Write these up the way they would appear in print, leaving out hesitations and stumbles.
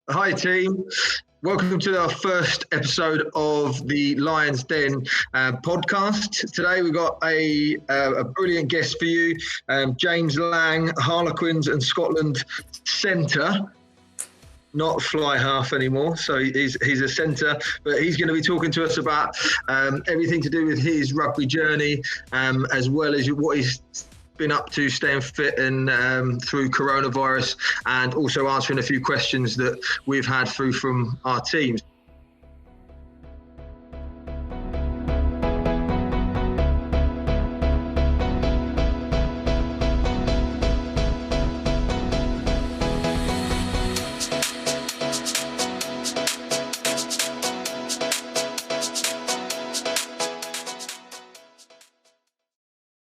Hi team, welcome to our first episode of the Lions Den podcast. Today we've got a brilliant guest for you, James Lang, Harlequins and Scotland centre, not fly half anymore, so he's a centre, but he's going to be talking to us about everything to do with his rugby journey, as well as what he's been up to staying fit and through coronavirus, and also answering a few questions that we've had through from our teams.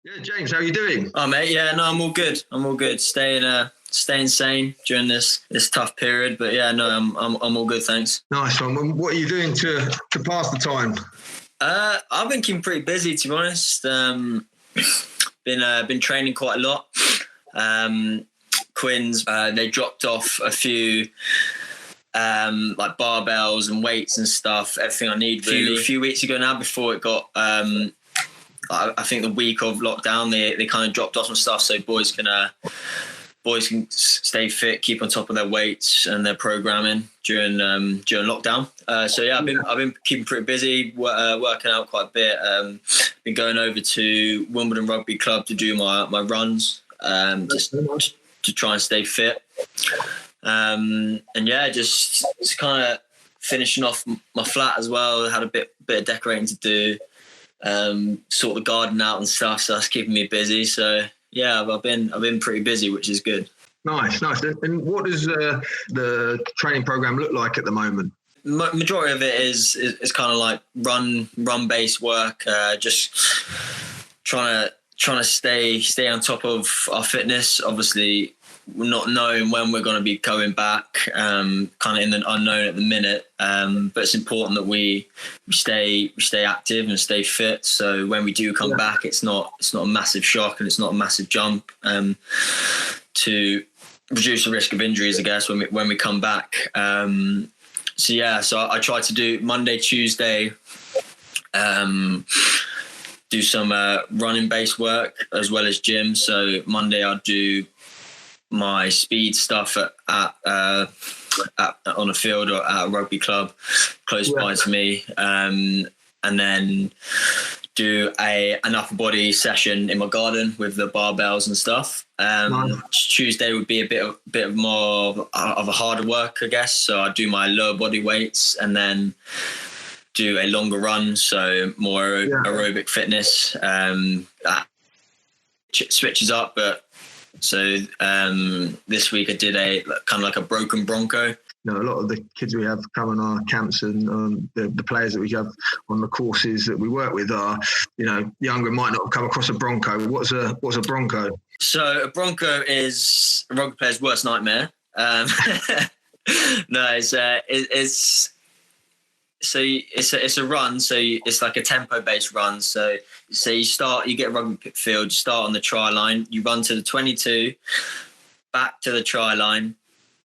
Yeah, James, how are you doing? Oh, mate, yeah, no, I'm all good. Staying sane during this tough period. But yeah, no, I'm all good, thanks. Nice one. What are you doing to pass the time? I've been keeping pretty busy, to be honest. Been training quite a lot. Quins, they dropped off a few like barbells and weights and stuff. Everything I need really. A few weeks ago now, before it got. I think the week of lockdown, they kind of dropped off some stuff so boys can stay fit, keep on top of their weights and their programming during lockdown. So yeah, I've been keeping pretty busy, working out quite a bit. Been going over to Wimbledon Rugby Club to do my runs, just to try and stay fit. And yeah, just kind of finishing off my flat as well. I had a bit of decorating to do. Sort the garden out and stuff, so that's keeping me busy. So yeah, I've been pretty busy, which is good. Nice. And what does the training program look like at the moment? Majority of it is kind of like run based work. Just trying to stay on top of our fitness. Obviously, we're not knowing when we're going to be going back, kind of in the unknown at the minute. But it's important that we stay active and stay fit. So when we do come back, it's not a massive shock and it's not a massive jump, to reduce the risk of injuries, I guess, when we come back. So I try to do Monday, Tuesday, do some running based work as well as gym. So Monday I'll do my speed stuff at on a field or at a rugby club close by to me, and then do an upper body session in my garden with the barbells and stuff. Tuesday would be a bit more of a harder work, I guess. So I do my lower body weights and then do a longer run, so more aerobic fitness. Switches up, but. So this week I did a kind of like a broken bronco. A lot of the kids we have come on our camps and the players that we have on the courses that we work with are, younger and might not have come across a bronco. What's a bronco? So a bronco is a rugby player's worst nightmare. No, it's a run. So it's like a tempo based run. So you get a rugby field, you start on the try line, you run to the 22, back to the try line,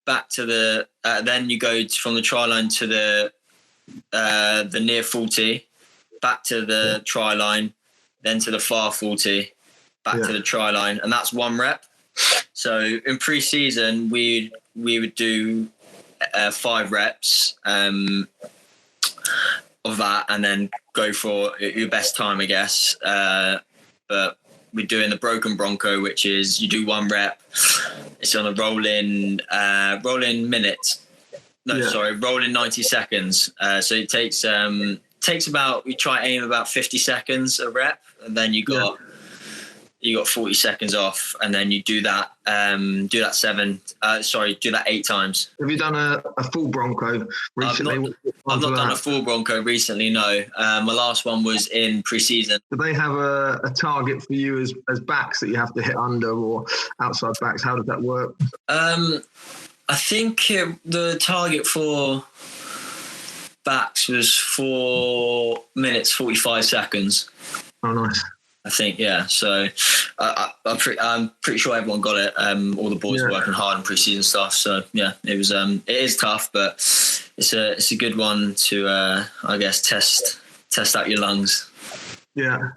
back to the, then you go from the try line to the near 40, back to the try line, then to the far 40, back to the try line. And that's one rep. So in pre-season, we would do 5 reps, of that, and then go for your best time, I guess. But we're doing the broken bronco, which is you do 1 rep. It's on a rolling minute. Rolling 90 seconds. So it takes about, we try aim about 50 seconds a rep, and then you got 40 seconds off, and then you do that 8 times. Have you done a full bronco recently? I've not done a full bronco recently, no. My last one was in pre-season. Do they have a target for you as backs that you have to hit under, or outside backs? How does that work? I think the target for backs was 4 minutes, 45 seconds. Oh, nice. I think, yeah. So I'm pretty sure everyone got it. All the boys were working hard in pre-season stuff. So yeah, it is tough, but it's a good one to I guess test out your lungs. Yeah.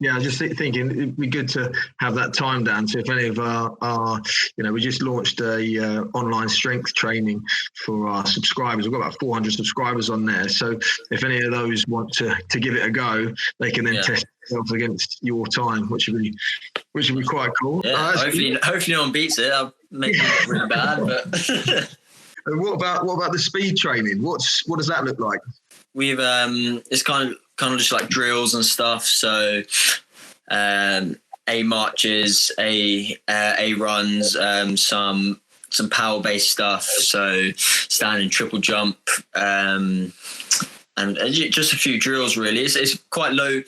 Yeah, I was just thinking it'd be good to have that time down. So if any of our we just launched a online strength training for our subscribers. We've got about 400 subscribers on there. So if any of those want to give it a go, they can then test themselves against your time, which would be quite cool. Yeah, hopefully no one beats it. I'll make it look really bad. But and what about the speed training? What does that look like? We've it's kind of just like drills and stuff. So A marches, A runs, some power based stuff. So standing triple jump, and just a few drills really. It's quite low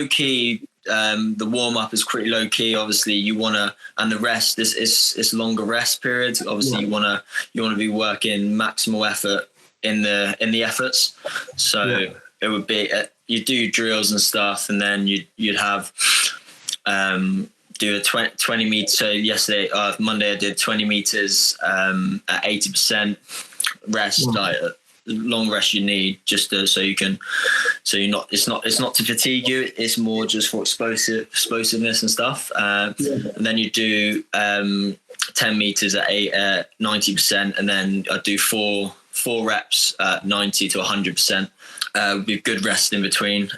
key. The warm up is pretty low key. Obviously, you wanna, and the rest is longer rest periods. Obviously, you wanna be working maximal effort in the efforts. So it would be you do drills and stuff, and then you'd have do a 20 meters. So yesterday, Monday, I did 20 meters at 80% rest, like long rest you need, just so you're not. It's not to fatigue you. It's more just for explosiveness and stuff. And then you do 10 meters at 90%, and then I do four reps at 90 to 100%. With good rest in between.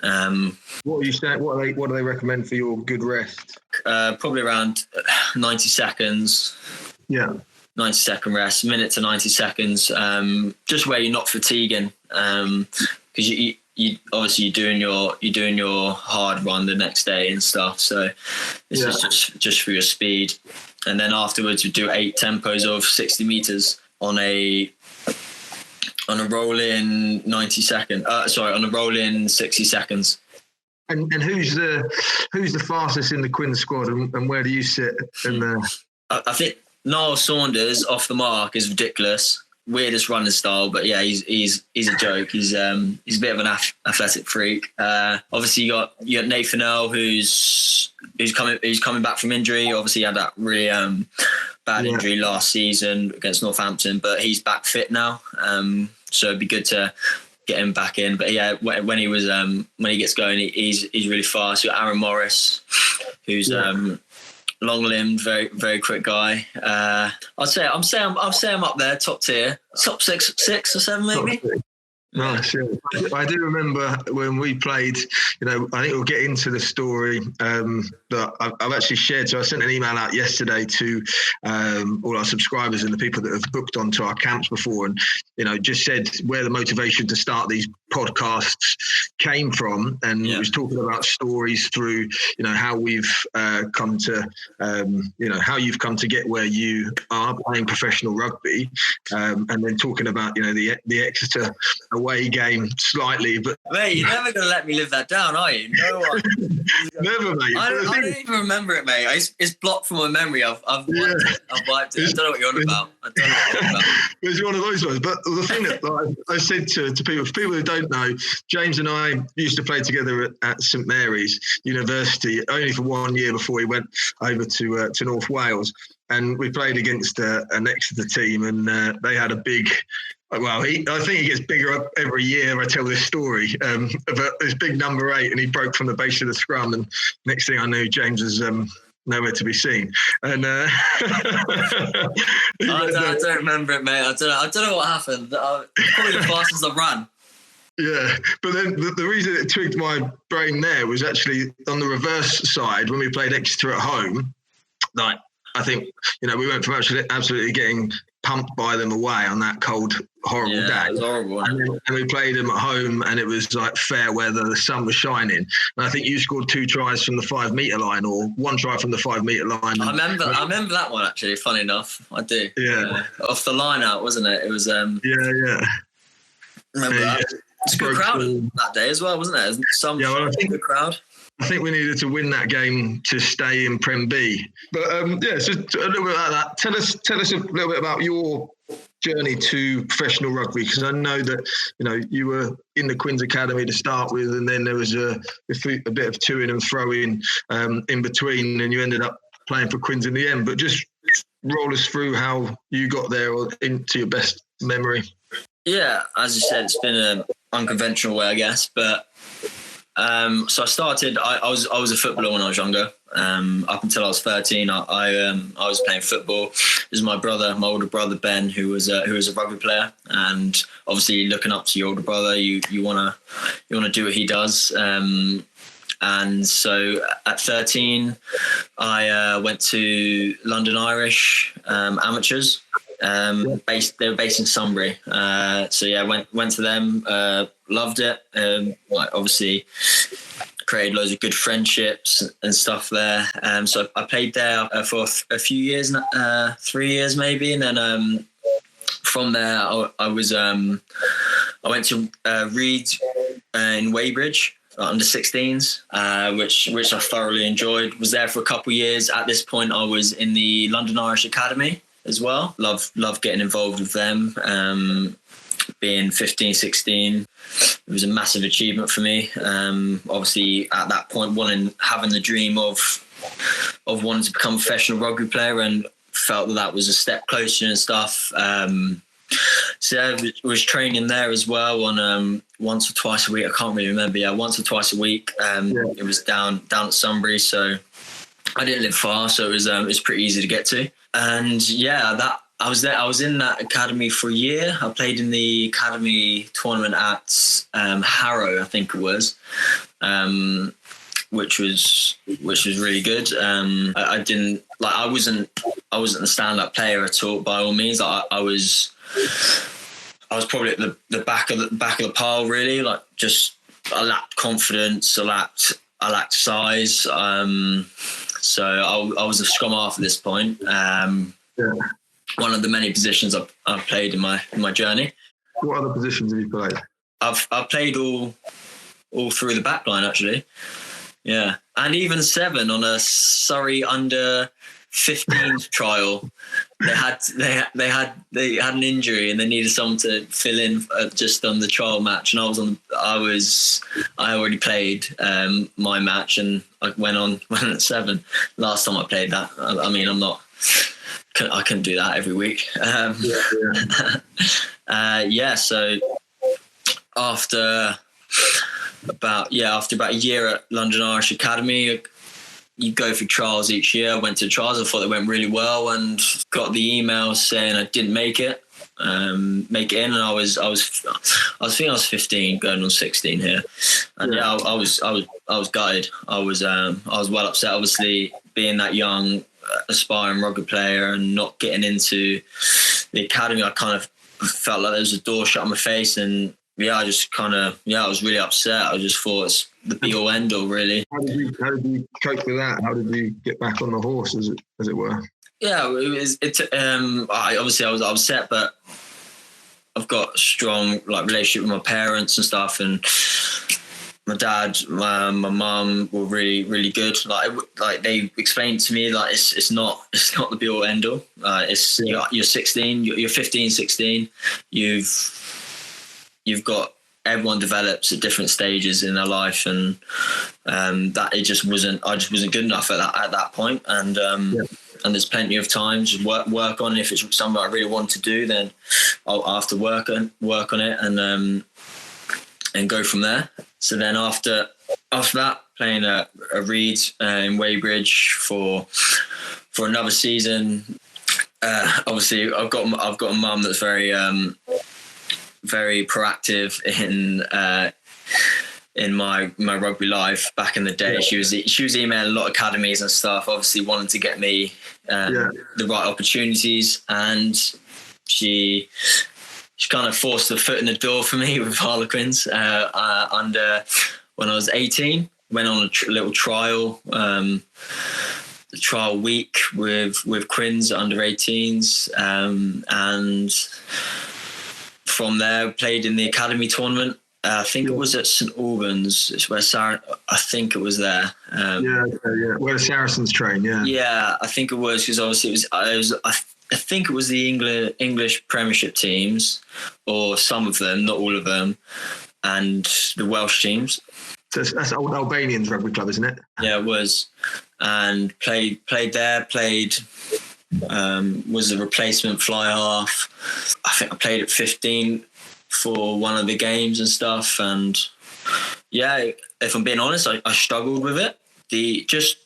What are you saying? What do they recommend for your good rest? Probably around 90 seconds. Yeah. 90-second rest, minute to 90 seconds. Just where you're not fatiguing, because you obviously you're doing your hard run the next day and stuff. So this is just for your speed, and then afterwards we do 8 tempos of 60 meters on a roll-in 90 second. On a roll-in 60 seconds. And who's the fastest in the Quinn squad, and where do you sit in the? I think Niall Saunders off the mark is ridiculous. Weirdest running style, but yeah, he's a joke. He's a bit of an athletic freak. Obviously you got Nathan Earl, who's coming back from injury. Obviously he had that really bad injury last season against Northampton, but he's back fit now. So it'd be good to get him back in. But yeah, when he gets going, he's really fast. You got Aaron Morris, who's long-limbed, very very quick guy. I'm saying I'm up there, top tier, top six or seven maybe. Nice. Yeah. I do remember when we played, I think we'll get into the story that I've actually shared. So I sent an email out yesterday to all our subscribers and the people that have booked onto our camps before, and just said where the motivation to start these podcasts came from, and it was talking about stories through how we've come to how you've come to get where you are playing professional rugby, and then talking about the Exeter away game slightly. But mate, you're never going to let me live that down, are you? No one. Never, mate. I don't even remember it, mate. It's blocked from my memory. I've wiped it. I don't know what you're on about. It's one of those ones. But the thing that I said to people who don't know, James and I used to play together at St Mary's University only for 1 year before he went over to North Wales. And we played against an Exeter team, and they had a big. Well, I think he gets bigger every year. I tell this story, but it's big number 8, and he broke from the base of the scrum. And next thing I knew, James was nowhere to be seen. And I don't remember it, mate. I don't know what happened. Probably the fastest I've run. Yeah, but then the reason it twigged my brain there was actually on the reverse side when we played Exeter at home. Like, I think we went from absolutely getting pumped by them away on that cold, horrible day. It was horrible. And we played them at home, and it was like fair weather. The sun was shining, and I think you scored 2 tries from the 5 metre line, or 1 try from the 5 metre line. I remember that one actually. Funny enough, I do. Yeah, off the line out, wasn't it? It was. Yeah. Remember that? It's a good crowd that day as well, wasn't it? I think good crowd. I think we needed to win that game to stay in Prem B. But so a little bit about that. Tell us a little bit about your journey to professional rugby? Because I know that, you were in the Quins Academy to start with, and then there was a bit of toing and throwing in between, and you ended up playing for Quins in the end. But just roll us through how you got there or into your best memory. Yeah, as you said, it's been an unconventional way, I guess. But so I started. I was a footballer when I was younger. Up until I was 13, I was playing football. It was my older brother Ben, who was a rugby player, and obviously looking up to your older brother, you wanna do what he does. And so at 13, I went to London Irish Amateurs. They were based in Sunbury. So yeah, went to them. Loved it. Obviously created loads of good friendships and stuff there. So I played there for a few years, 3 years maybe, and then from there I went to Reed in Weybridge. Under 16s, which I thoroughly enjoyed. Was there for a couple of years. At this point, I was in the London Irish Academy as well. Love getting involved with them. Being 15, 16, it was a massive achievement for me. Obviously, at that point, having the dream of wanting to become a professional rugby player, and felt that was a step closer and stuff. So I was training there as well on once or twice a week. I can't really remember. Yeah, once or twice a week. It was down at Sunbury, so I didn't live far, so it was pretty easy to get to. And yeah, I was there. I was in that academy for a year. I played in the academy tournament at Harrow, I think it was, which was really good. I wasn't a stand-up player at all, by all means. I was probably at the back of the pile, really. Like, just I lacked confidence. I lacked size. So I was a scrum half at this point. One of the many positions I've played in my journey. What other positions have you played? I've played all through the back line, actually. Yeah, and even 7 on a Surrey under 15s trial. They had an injury and they needed someone to fill in just on the trial match, and I already played my match, and I went at 7. Last time I played that, I mean, I couldn't do that every week. So after about a year at London Irish Academy, you go through trials each year. I went to trials. I thought they went really well, and got the email saying I didn't make it in. And I was thinking I was 15, going on 16 here, and I was gutted. I was well upset. Obviously, being that young, aspiring rugby player, and not getting into the academy, I kind of felt like there was a door shut in my face, and I was really upset. I just thought it's the be all end all, really. How did you cope with that? How did you get back on the horse, as it were? Yeah, I was upset, but I've got a strong relationship with my parents and stuff, and my dad, my mum were really, really good. Like they explained to me, it's not the be all end all. You're 16, you're 15, 16. You've got, everyone develops at different stages in their life, and that I just wasn't good enough at that point. And there's plenty of time to work on it. If it's something I really want to do, then I'll have to work on it and go from there. So then after that, playing a Reed in Weybridge for another season. Obviously, I've got a mum that's very very proactive in my rugby life back in the day. Yeah. She was emailing a lot of academies and stuff, obviously wanting to get me the right opportunities, and she kind of forced the foot in the door for me with Harlequins when I was 18. Went on a little trial week with Quins under 18s, and from there played in the academy tournament. I think it was at St Albans. It's where I think it was there. Where the Saracens train. Yeah, I think it was, because obviously it was think it was the English Premiership teams, or some of them, not all of them, and the Welsh teams. So that's Albanian's rugby club, isn't it? Yeah, it was. And played there, was a replacement fly half. I think I played at 15 for one of the games and stuff. And yeah, if I'm being honest, I struggled with it. Just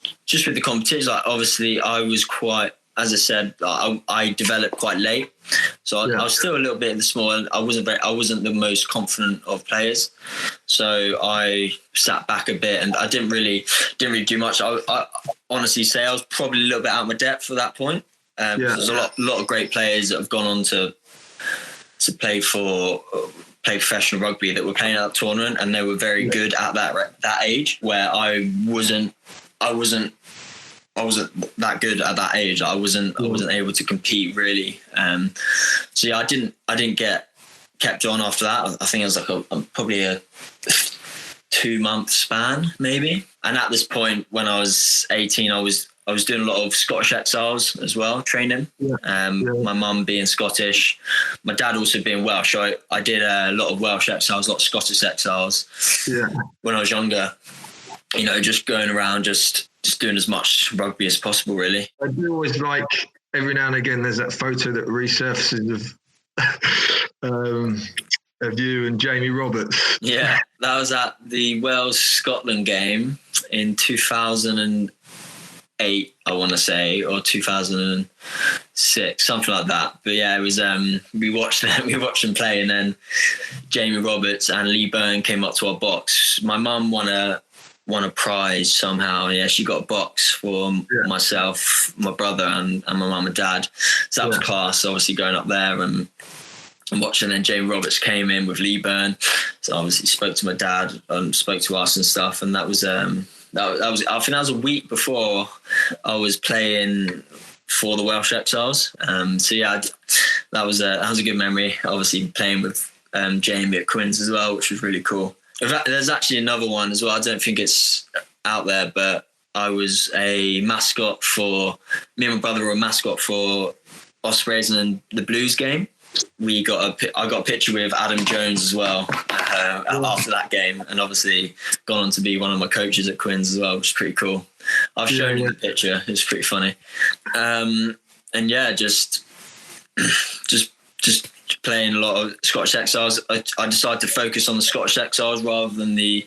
with the competition, like obviously I was quite, as I said, I developed quite late, so I was still a little bit in the small. I wasn't the most confident of players, so I sat back a bit, and I didn't really do much. I honestly say I was probably a little bit out of my depth at that point. There's a lot of great players that have gone on to play professional rugby that were playing at that tournament, and they were very good at that age, where I wasn't that good at that age. I wasn't able to compete really. So yeah, I didn't get kept on after that. I think it was like probably a 2-month span maybe. And at this point, when I was 18, I was doing a lot of Scottish exiles as well, training. My mum being Scottish, my dad also being Welsh. So I did a lot of Welsh exiles, a lot of Scottish exiles when I was younger. You know, just going around, just doing as much rugby as possible, really. I do always like, every now and again, there's that photo that resurfaces of you and Jamie Roberts. Yeah, that was at the Wales-Scotland game in 2008, I want to say, or 2006, something like that. But yeah, it was. We watched them play, and then Jamie Roberts and Lee Byrne came up to our box. My mum won a prize somehow. Yeah, she got a box for myself, my brother, and my mum and dad. So that was class. Obviously, going up there and watching. Then Jamie Roberts came in with Lee Byrne. So obviously spoke to my dad, spoke to us and stuff. And that was I think that was a week before I was playing for the Welsh Exiles. So yeah, that was a good memory. Obviously playing with Jamie at Quins as well, which was really cool. In fact, there's actually another one as well. I don't think it's out there, but I was a mascot for, me and my brother were a mascot for Ospreys and the Blues game. I got a picture with Adam Jones as well after that game, and obviously gone on to be one of my coaches at Quins as well, which is pretty cool. I've shown you the picture. It's pretty funny. And yeah, just playing a lot of Scottish exiles. I decided to focus on the Scottish exiles rather than the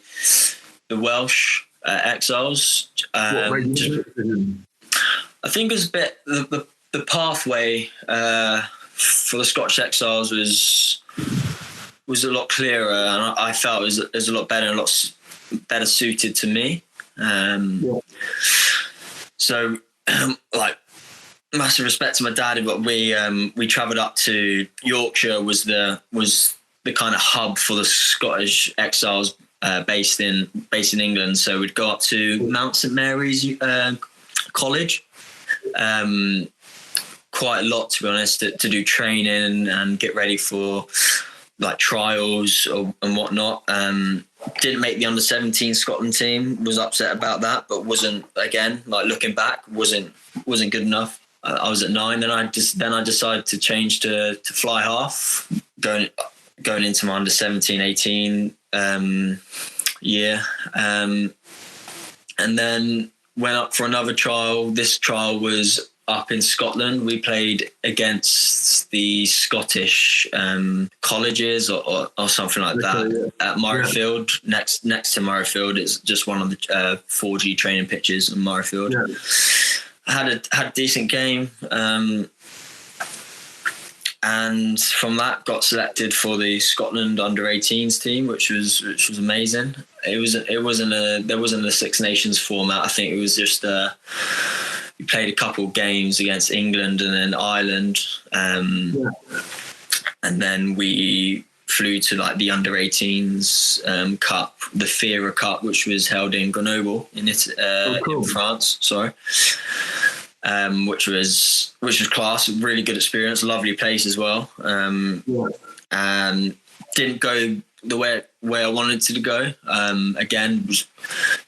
Welsh exiles. I think it was a bit the pathway for the Scottish exiles was a lot clearer, and I felt it was a lot better, and a lot better suited to me. So, like, massive respect to my dad, but we travelled up to Yorkshire, was the kind of hub for the Scottish exiles based in England. So we'd go up to Mount St Mary's College, quite a lot, to be honest, to do training and get ready for like trials and whatnot. Didn't make the under-17 Scotland team. Was upset about that, but wasn't, again, like looking back, wasn't good enough. I was at 9, then I decided to change to fly half, going into my under-17, 18 year, and then went up for another trial. This trial was up in Scotland. We played against the Scottish colleges or something like that at Murrayfield, next to Murrayfield. It's just one of the 4G training pitches in Murrayfield. Yeah. Had a decent game, and from that got selected for the Scotland under-18s team, which was amazing. There wasn't a Six Nations format. I think it was just we played a couple games against England and then Ireland, and then we flew to like the under-18s cup, the Fira Cup, which was held in Grenoble in France. Sorry. Which was class, really good experience, lovely place as well. And didn't go the way I wanted to go. Again,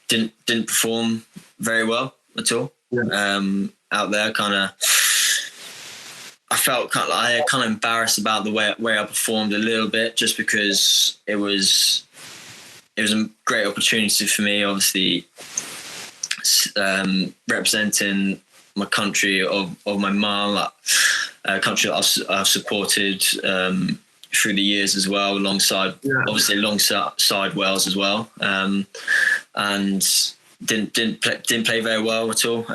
didn't perform very well at all. Out there, kind of felt kind of embarrassed about the way I performed a little bit, just because it was a great opportunity for me, obviously, representing my country of my mum, a country that I've supported through the years as well, alongside Wales as well, and didn't play very well at all.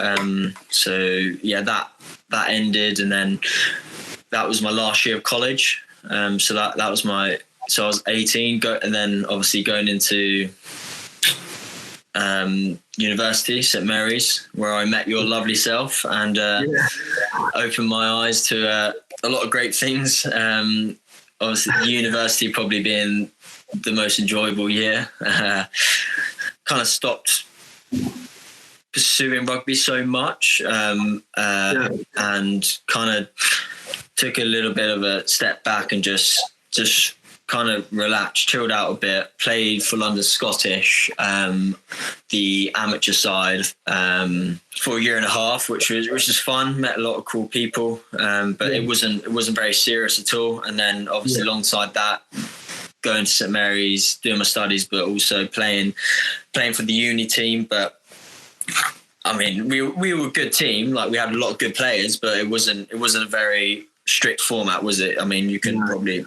So yeah, that ended, and then that was my last year of college. So that was so I was 18, and then obviously going into university, St Mary's, where I met your lovely self, and opened my eyes to a lot of great things. Obviously, university probably being the most enjoyable year. Kind of stopped pursuing rugby so much, and kind of took a little bit of a step back and just kind of relaxed, chilled out a bit. Played for London Scottish, the amateur side, for a year and a half, which was fun. Met a lot of cool people, but it wasn't very serious at all. And then obviously alongside that, going to St Mary's, doing my studies, but also playing for the uni team. But I mean, we were a good team. Like, we had a lot of good players, but it wasn't a very strict format, was it? I mean, you can probably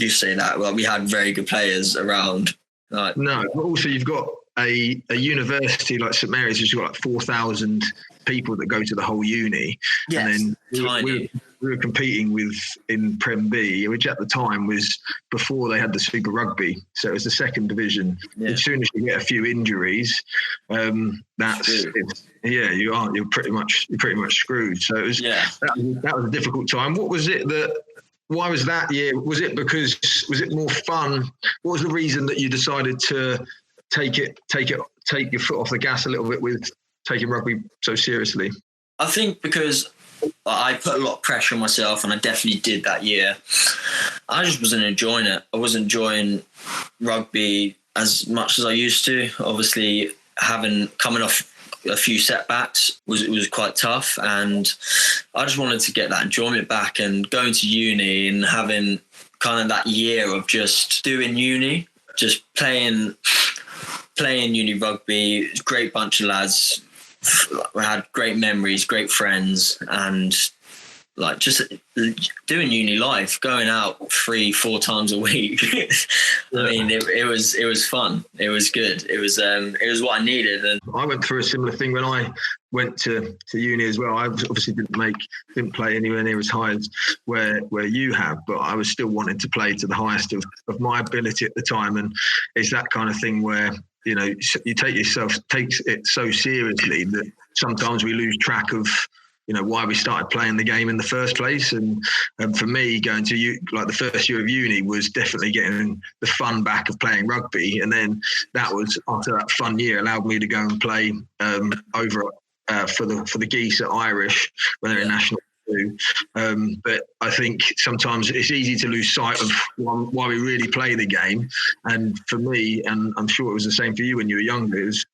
say that. Well, we had very good players around. Like, no, but also you've got a university like St Mary's, which has got like 4,000 people that go to the whole uni. Yes, and then tiny. We were competing in Prem B, which at the time was before they had the Super Rugby, so it was the second division. Yeah. As soon as you get a few injuries, you're pretty much screwed. So it was that was a difficult time. What was it why was that year? Was it more fun? What was the reason that you decided to take your foot off the gas a little bit with taking rugby so seriously? I think because I put a lot of pressure on myself, and I definitely did that year. I just wasn't enjoying it. I wasn't enjoying rugby as much as I used to. Obviously, coming off a few setbacks was quite tough, and I just wanted to get that enjoyment back, and going to uni and having kind of that year of just doing uni, just playing uni rugby. Great bunch of lads. We had great memories, great friends, and like just doing uni life, going out 3-4 times a week. I mean, it was fun. It was good. It was what I needed. And I went through a similar thing when I went to uni as well. I obviously didn't play anywhere near as high as where you have, but I was still wanting to play to the highest of my ability at the time. And it's that kind of thing where, you know, you takes it so seriously that sometimes we lose track of, you know, why we started playing the game in the first place. And for me, going to like the first year of uni was definitely getting the fun back of playing rugby. And then that was, after that fun year, allowed me to go and play over for the Geese at Irish when they're in National 2. But I think sometimes it's easy to lose sight of why we really play the game. And for me, and I'm sure it was the same for you when you were younger, is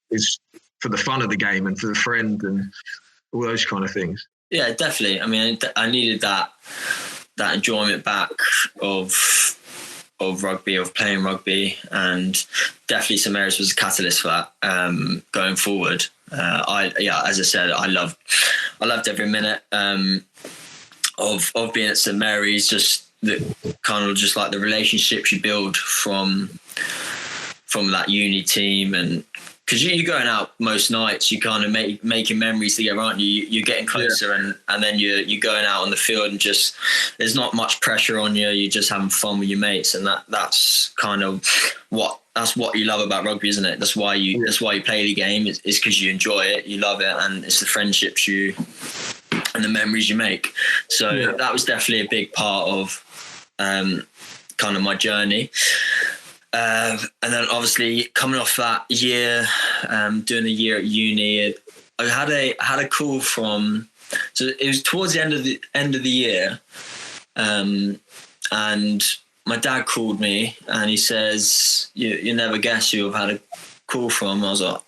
for the fun of the game and for the friend and all those kind of things. Yeah, definitely. I mean, I needed that enjoyment back of rugby, of playing rugby, and definitely St Mary's was a catalyst for that going forward. As I said, I loved every minute of being at St Mary's. Just the kind of just like the relationships you build from that uni team, and because you're going out most nights, you kind of making memories together, aren't you? You're getting closer, and then you're going out on the field, and just there's not much pressure on you. You're just having fun with your mates, and that's kind of what you love about rugby, isn't it? That's why you play the game. Is because you enjoy it, you love it, and it's the friendships and the memories you make. So that was definitely a big part of kind of my journey. And then obviously coming off that year, doing a year at uni, I had a call from, so it was towards the end of the year, and my dad called me and he says, you never guess who I've had a call from. I was like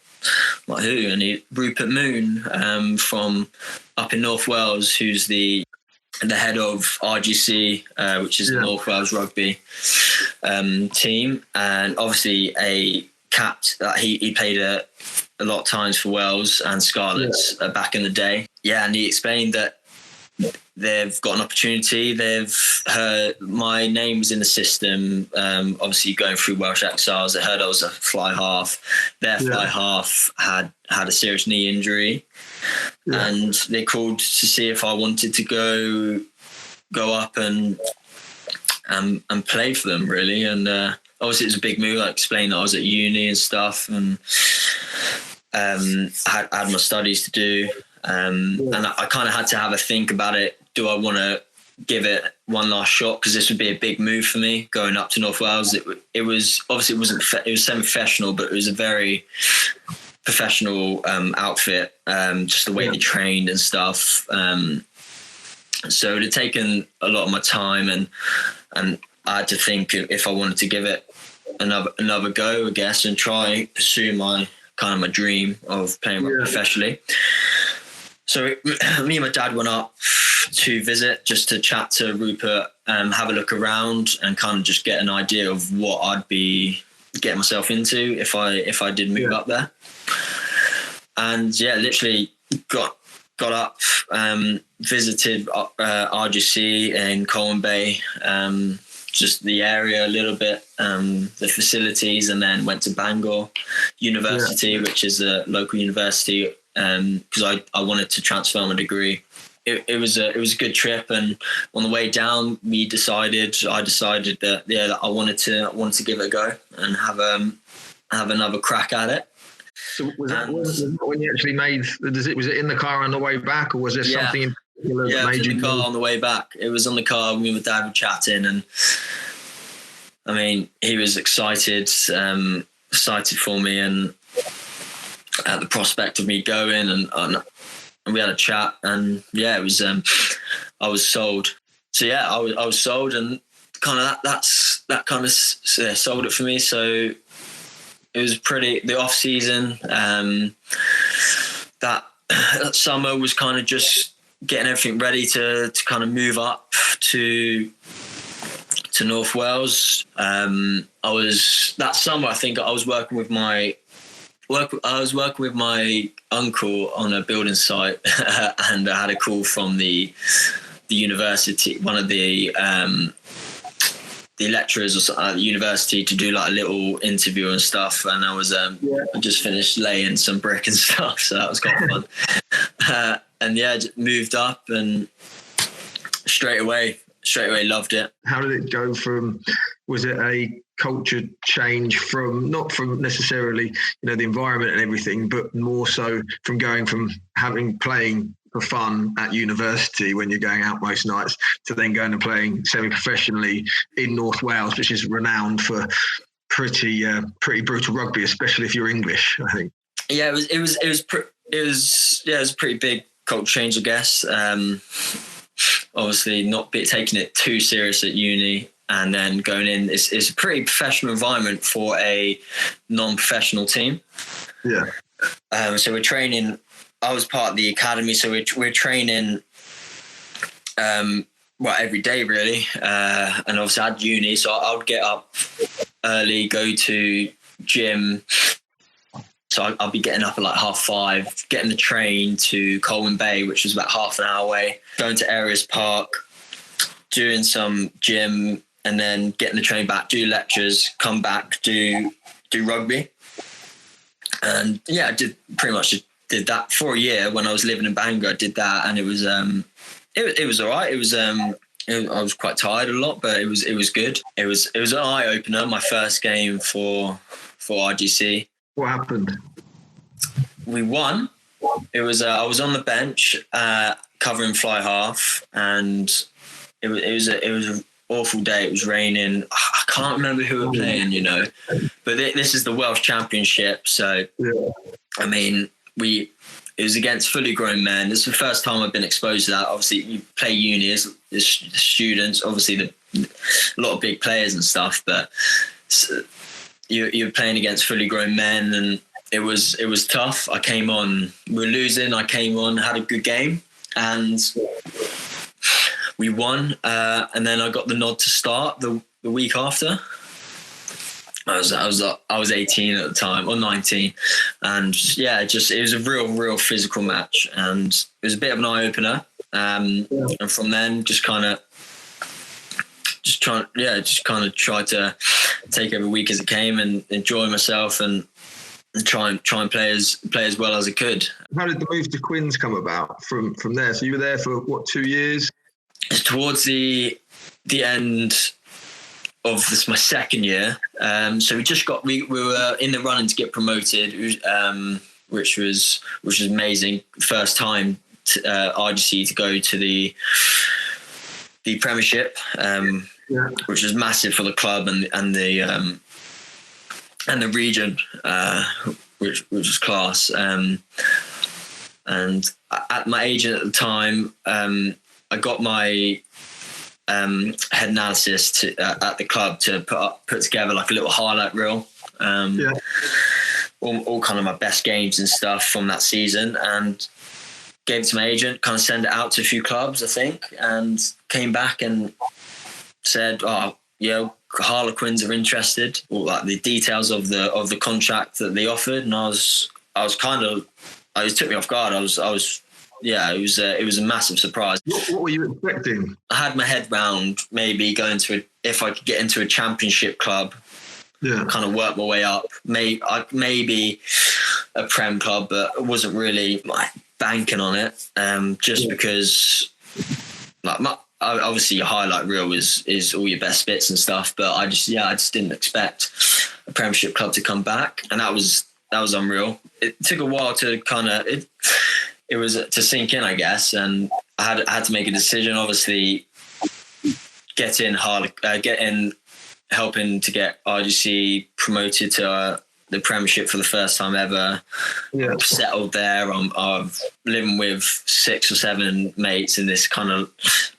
who? And Rupert Moon, from up in North Wales, who's the the head of RGC, which is the North Wales rugby team, and obviously a capped that he played a lot of times for Wales and Scotland back in the day. Yeah, and he explained that they've got an opportunity. They've heard my name was in the system. Obviously, going through Welsh Exiles, they heard I was a fly half. Their fly half had a serious knee injury, and they called to see if I wanted to go up and play for them, really. And obviously, it was a big move. I explained that I was at uni and stuff, and I had my studies to do. And I kind of had to have a think about it. Do I want to give it one last shot? Because this would be a big move for me going up to North Wales. It was obviously it was semi-professional, but it was a very professional outfit. Just the way they trained and stuff. So it had taken a lot of my time, and I had to think if I wanted to give it another go, I guess, and pursue my dream of playing rugby professionally. So me and my dad went up to visit, just to chat to Rupert, have a look around, and kind of just get an idea of what I'd be getting myself into if I did move up there. And literally got up, visited RGC in Colwyn Bay, just the area a little bit, the facilities, and then went to Bangor University, which is a local university, because I wanted to transfer my degree. It was a good trip, and on the way down, I decided that I wanted to give it a go and have another crack at it. So was that when you actually was it in the car on the way back, or was there something in particular that made you? Yeah, it was in the car on the way back. It was on the car. Me and my dad were chatting, and I mean, he was excited for me, and at the prospect of me going, and we had a chat, and it was I was sold. So I was sold, and kind of that kind of sold it for me. So it was the off season. That summer was kind of just getting everything ready to kind of move up to North Wales. That summer, I think I was working with my uncle on a building site, and I had a call from the university, one of the lecturers at the university, to do like a little interview and stuff. And I was I just finished laying some brick and stuff, so that was quite fun. And just moved up, and straight away loved it. How did it go was it a culture change not from necessarily the environment and everything, but more so from going from playing for fun at university when you're going out most nights to then going and playing semi-professionally in North Wales, which is renowned for pretty brutal rugby, especially if you're English, I think. Yeah, it was a pretty big culture change, I guess. Obviously not taking it too serious at uni, and then going in, it's a pretty professional environment for a non-professional team. Yeah. So we're training. I was part of the academy, so we're training every day, really. And obviously I had uni, so I would get up early, go to gym. So I'll be getting up at like 5:30, getting the train to Colwyn Bay, which was about half an hour away, going to Areas Park, doing some gym, and then getting the train back, do lectures, come back, do rugby. And I did that for a year when I was living in Bangor. I did that, and it was it was all right. It was I was quite tired a lot, but it was good. It was an eye opener. My first game for RGC. What happened? We won. It was I was on the bench covering fly half, and it was an awful day. It was raining. I can't remember who we were playing, but this is the Welsh Championship. So I mean, it was against fully grown men. This is the first time I've been exposed to that. Obviously, you play uni as students. Obviously, a lot of big players and stuff, but you're playing against fully grown men, and it was tough. I came on, we were losing. I came on, had a good game, and we won, and then I got the nod to start the week after. I was 18 at the time, or 19, and yeah, it was a real physical match, and it was a bit of an eye opener. And from then, just kind of tried to take every week as it came and enjoy myself and try and play as well as I could. How did the move to Quins come about from there? So you were there for what, 2 years? It's towards the end of this, my second year. So we were in the running to get promoted, which was amazing. First time RGC to go to the Premiership, which was massive for the club and the region, which was class. And at my agent at the time, I got my head analysis at the club to put together like a little highlight reel, all kind of my best games and stuff from that season, and gave it to my agent, kind of send it out to a few clubs, I think, and came back and said, Harlequins are interested, or like the details of the contract that they offered, and I was kind of, it took me off guard. It was a massive surprise. What were you expecting? I had my head round maybe going to if I could get into a championship club, kind of work my way up. Maybe a Prem club, but I wasn't really like banking on it. Just because, like, obviously your highlight reel is all your best bits and stuff, but I just didn't expect a Premiership club to come back, and that was unreal. It took a while to kind of it was to sink in, I guess, and I had to make a decision. Obviously, helping to get RGC promoted to the Premiership for the first time ever. Yeah. Settled there. I'm living with 6 or 7 mates in this kind of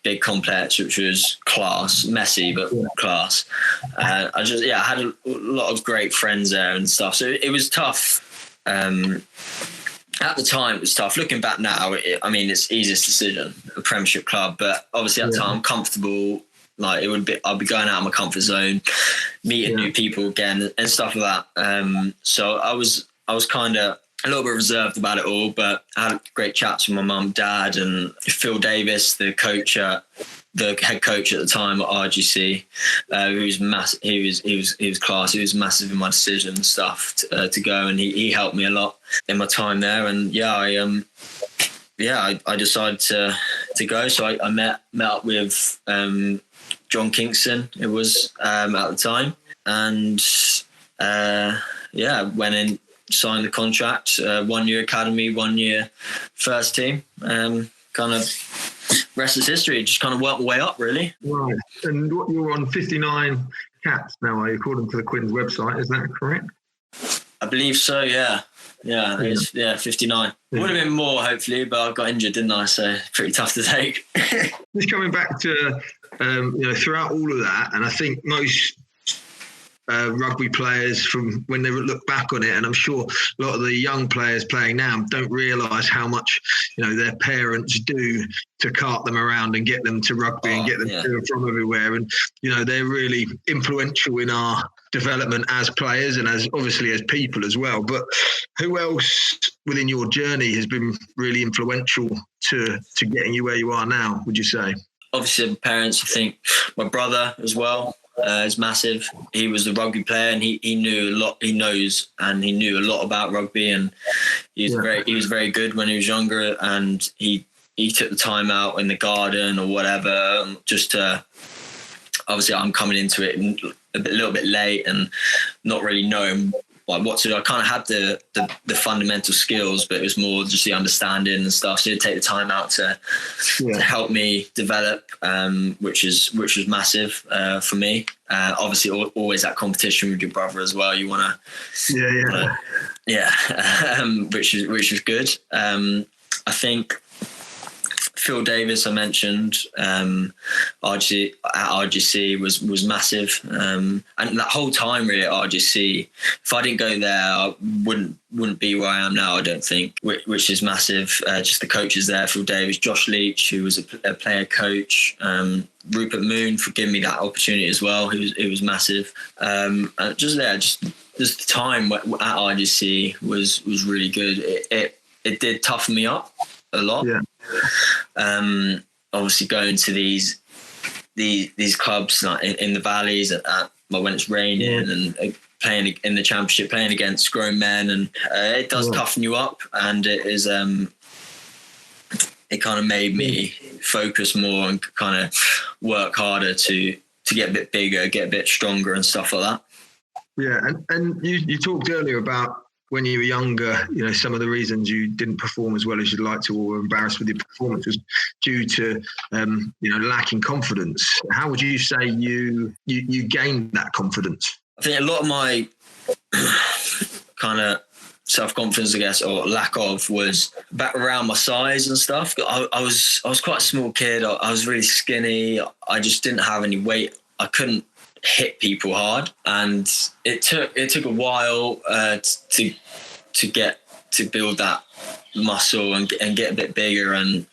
big complex, which was class, messy but class. I had a lot of great friends there and stuff. So it was tough. At the time, it was tough. Looking back now, it's the easiest decision, a Premiership club. But obviously, at the time, I'm comfortable. Like I'll be going out of my comfort zone, meeting new people again, and stuff like that. So I was kind of a little bit reserved about it all, but I had great chats with my mum, dad, and Phil Davis, the head coach at the time at RGC, who was massive. He was class. He was massive in my decision and stuff to go, and he helped me a lot in my time there. And I decided to go. So I met up with John Kingston. It was at the time, and went in, signed the contract. 1 year academy, 1 year first team. Kind of rest is history. Just kind of worked my way up, really. Right. And you're on 59 caps now, according to the Quins website. Is that correct? I believe so. Yeah. It's 59. It would have been more, hopefully, but I got injured, didn't I? So pretty tough to take. Just coming back to throughout all of that, and I think most rugby players from when they look back on it, and I'm sure a lot of the young players playing now don't realise how much their parents do to cart them around and get them to rugby and get them to and from everywhere, and they're really influential in our development as players and as obviously as people as well. But who else within your journey has been really influential to getting you where you are now, would you say? Obviously my parents. I think my brother as well is massive. He was the rugby player, and he knew a lot. He knows, and he knew a lot about rugby, and he was very good when he was younger, and he took the time out in the garden or whatever, just to. Obviously, I'm coming into it a little bit late and not really knowing what to do. I kind of had the fundamental skills, but it was more just the understanding and stuff. So he'd take the time out to help me develop, which was massive for me. Obviously, always that competition with your brother as well. You want to, which is good. I think Phil Davis, I mentioned, RGC was massive. And that whole time really at RGC, if I didn't go there, I wouldn't be where I am now, I don't think, which is massive. Just the coaches there, Phil Davis, Josh Leach, who was a player coach, Rupert Moon for giving me that opportunity as well. It was massive. And just the time at RGC was really good. It did toughen me up a lot. Yeah. Obviously going to these clubs like in the valleys when it's raining and playing in the championship, playing against grown men, and it does toughen you up, and it is it kind of made me focus more and kind of work harder to get a bit bigger, get a bit stronger and stuff like that. Yeah, and you talked earlier about when you were younger, some of the reasons you didn't perform as well as you'd like to, or were embarrassed with your performance, was due to, lacking confidence. How would you say you gained that confidence? I think a lot of my kind of self-confidence, I guess, or lack of, was back around my size and stuff. I was quite a small kid. I was really skinny. I just didn't have any weight. I couldn't hit people hard, and it took a while to get to build that muscle and get a bit bigger and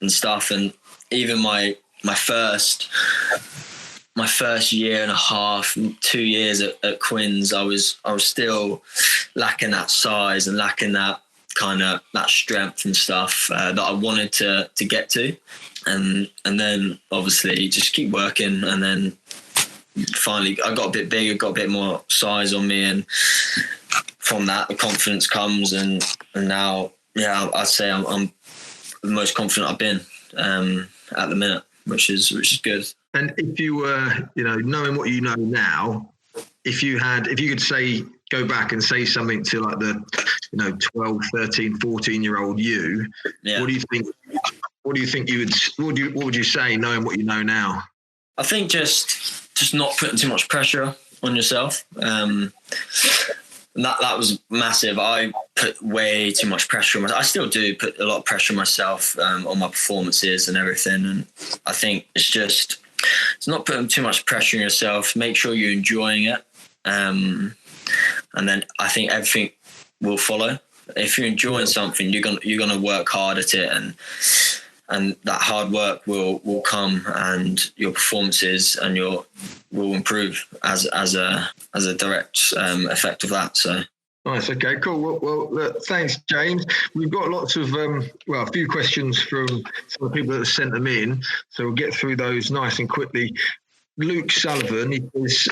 stuff. And even my first year and a half, 2 years at Quins, I was still lacking that size and lacking that kind of that strength and stuff that I wanted to get to, and then obviously just keep working, and then finally I got a bit bigger, got a bit more size on me, and from that the confidence comes, and now I'd say I'm the most confident I've been at the minute, which is good. And if you were, knowing what you know now, if you could say, go back and say something to like the 12, 13, 14-year-old you, what do you think what would you say, knowing what you know now? I think just not putting too much pressure on yourself. That was massive. I put way too much pressure on myself. I still do put a lot of pressure on myself on my performances and everything. And I think it's not putting too much pressure on yourself. Make sure you're enjoying it. And then I think everything will follow. If you're enjoying something, you're gonna work hard at it, and that hard work will come, and your performances and will improve as a direct effect of that. So nice. Okay, cool. Well, look, thanks, James. We've got lots of a few questions from some of the people that have sent them in, so we'll get through those nice and quickly. Luke Sullivan, he says,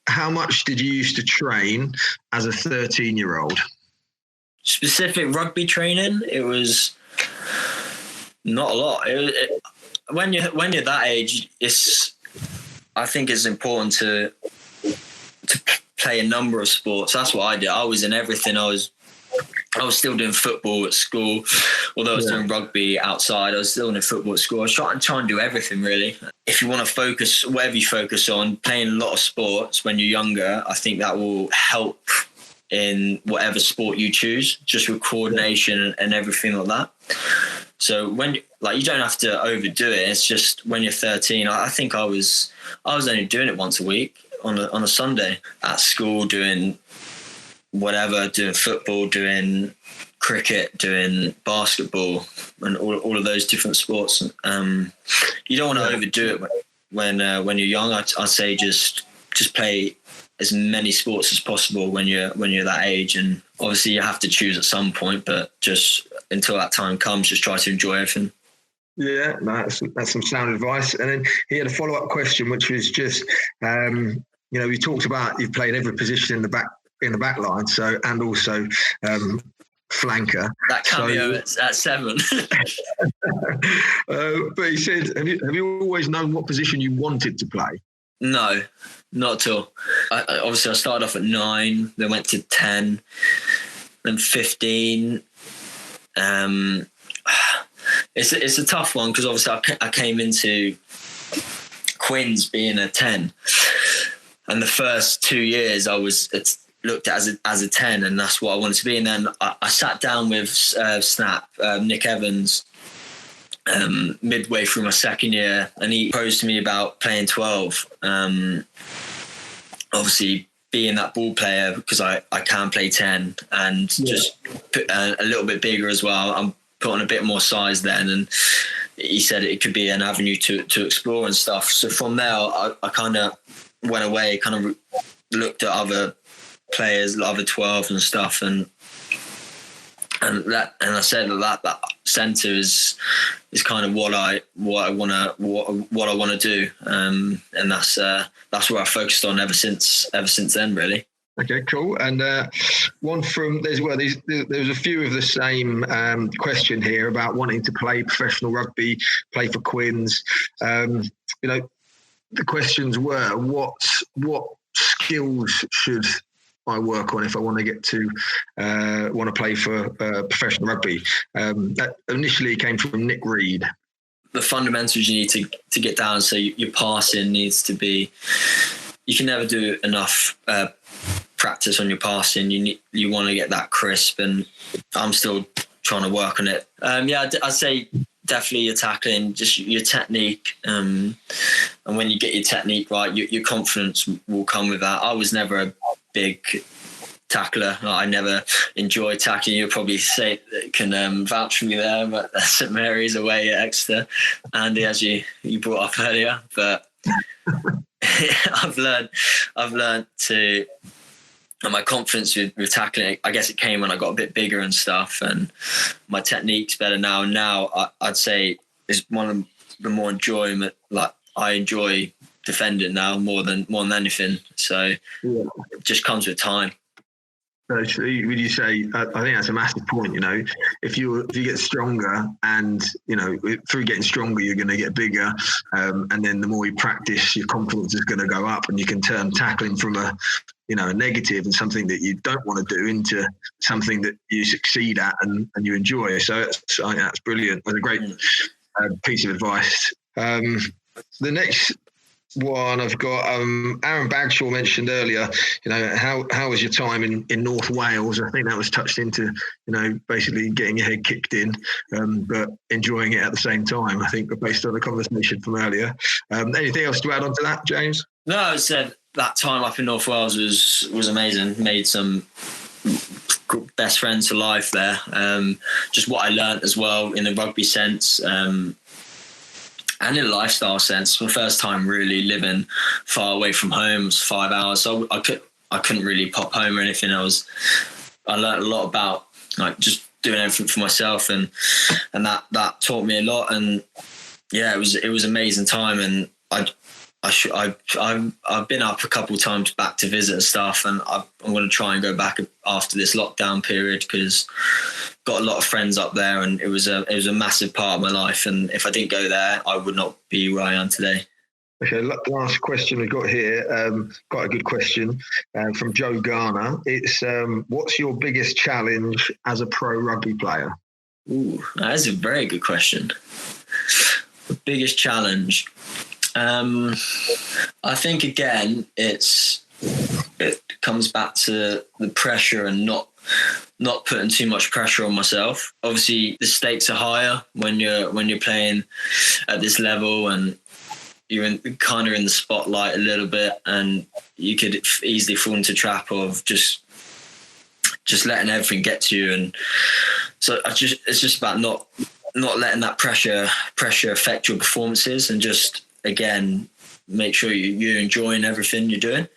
how much did you used to train as a 13-year-old? Specific rugby training, it was not a lot. When you're that age, I think it's important to play a number of sports. That's what I did. I was in everything. I was still doing football at school, although I was doing rugby outside. I was still doing football at school. I was trying to do everything, really. If you want to focus, whatever you focus on, playing a lot of sports when you're younger, I think that will help in whatever sport you choose, just with coordination and everything like that. So when you don't have to overdo it. It's just when you're 13. I think I was only doing it once a week on a Sunday at school, doing whatever, doing football, doing cricket, doing basketball, and all of those different sports. You don't want to overdo it when you're young. I'd say just play as many sports as possible when you're that age, and obviously you have to choose at some point, but just until that time comes, just try to enjoy everything. Yeah, that's some sound advice. And then he had a follow-up question, which was just, we talked about you've played every position in the back line, so, and also flanker. That cameo at 7. But he said, have you always known what position you wanted to play? No, not at all. Obviously, I started off at 9, then went to 10, then 15. It's a tough one because obviously I came into Quins being a 10, and the first 2 years it's looked at as a 10, and that's what I wanted to be. And then I sat down with Snap, Nick Evans, midway through my second year, and he proposed to me about playing 12. Obviously, being that ball player, because I can play 10 and just put a little bit bigger as well. I'm put on a bit more size then, and he said it could be an avenue to explore and stuff. So from there, I kind of went away, kind of looked at other players, other 12 and stuff, and I said that centre is kind of what I want to do, and that's where I focused on ever since then, really. Okay, cool. And one from there was a few of the same question here about wanting to play professional rugby, play for Quins. The questions were what skills should I work on if I want to get to want to play for professional rugby. That initially came from Nick Reed. The fundamentals you need to get down. So your passing needs to be. You can never do enough practice on your passing. You want to get that crisp, and I'm still trying to work on it. I'd say definitely your tackling, just your technique. And when you get your technique right, your confidence will come with that. I was never a big tackler. I never enjoyed tackling. You'll probably can vouch for me there, but St Mary's away at Exeter, Andy, as you brought up earlier. But I've learned to. And my confidence with tackling, I guess it came when I got a bit bigger and stuff, and my technique's better now. Now I'd say it's one of the more enjoyment. Like I enjoy defending now more than anything. So it just comes with time. So would you say? I think that's a massive point. If you get stronger, and through getting stronger, you're going to get bigger, and then the more you practice, your confidence is going to go up, and you can turn tackling from a negative and something that you don't want to do into something that you succeed at and you enjoy. So I think that's brilliant. That's a great piece of advice. The next one I've got, Aaron Bagshaw mentioned earlier, how was your time in North Wales? I think that was touched into, basically getting your head kicked in, but enjoying it at the same time, I think, based on the conversation from earlier. Anything else to add on to that, James? No, I said that time up in North Wales was amazing. Made some best friends for life there. Just what I learnt as well in the rugby sense, and in a lifestyle sense. My first time really living far away from home was 5 hours, so I couldn't really pop home or anything. I learnt a lot about like just doing everything for myself, and that taught me a lot. And yeah, it was an amazing time. And I've been up a couple of times back to visit and stuff, and I'm going to try and go back after this lockdown period because got a lot of friends up there, and it was a massive part of my life. And if I didn't go there, I would not be where I am today. Okay, last question we've got here. Quite a good question from Joe Garner. It's what's your biggest challenge as a pro rugby player? Ooh, that is a very good question. The biggest challenge. I think again, it comes back to the pressure and not putting too much pressure on myself. Obviously, the stakes are higher when you're playing at this level, and you're kind of in the spotlight a little bit, and you could easily fall into a trap of just letting everything get to you. And so it's just about not letting that pressure affect your performances, and just again make sure you're enjoying everything you're doing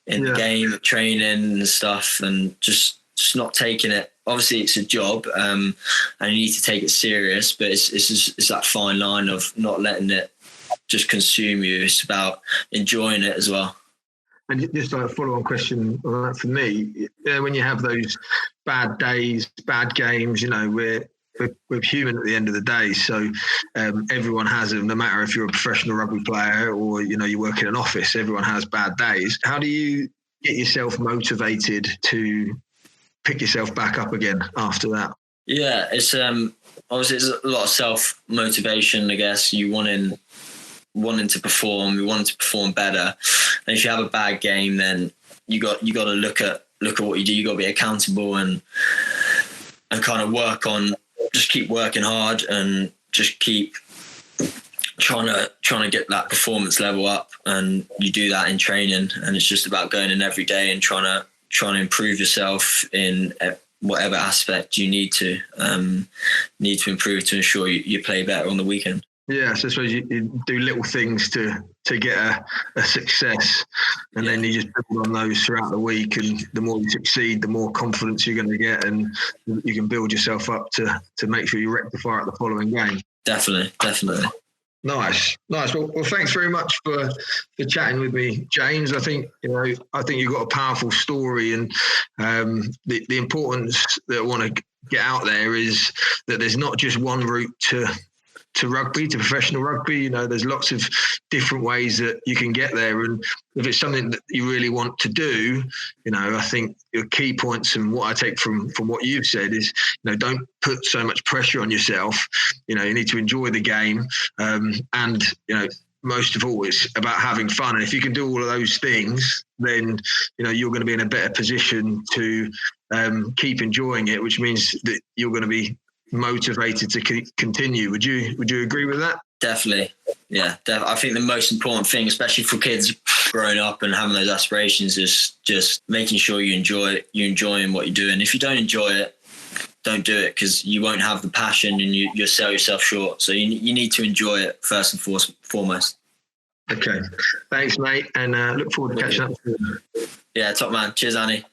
in the game, training and stuff, and just not taking it. Obviously, it's a job, and you need to take it serious. But it's that fine line of not letting it just consume you. It's about enjoying it as well. And just like a follow-on question on that for me, when you have those bad days, bad games, we're human at the end of the day. So everyone has them, no matter if you're a professional rugby player or, you work in an office, everyone has bad days. How do you get yourself motivated to pick yourself back up again after that? Yeah, it's obviously it's a lot of self-motivation, I guess. You wanting to perform, you wanting to perform better. And if you have a bad game, then you got to look at what you do. You got to be accountable and kind of just keep working hard and just keep trying to get that performance level up, and you do that in training, and it's just about going in every day and trying to improve yourself in whatever aspect you need to improve to ensure you play better on the weekend. Yeah, so I suppose you do little things to get a success, and then you just build on those throughout the week, and the more you succeed, the more confidence you're going to get, and you can build yourself up to make sure you rectify it the following game. Definitely. Nice. Well, thanks very much for chatting with me, James. I think you've got a powerful story, and the importance that I want to get out there is that there's not just one route to rugby, to professional rugby. There's lots of different ways that you can get there, and if it's something that you really want to do, I think your key points and what I take from what you've said is, don't put so much pressure on yourself. You need to enjoy the game, and most of all, it's about having fun. And if you can do all of those things, then you're going to be in a better position to keep enjoying it, which means that you're going to be motivated to continue. Would you agree with that? Definitely. Yeah. I think the most important thing, especially for kids growing up and having those aspirations, is just making sure you're enjoying what you're doing. If you don't enjoy it, don't do it, because you won't have the passion and you'll sell yourself short. So you need to enjoy it first and foremost. Okay. Thanks, mate. And look forward to catching up soon. Yeah, top man. Cheers, Annie.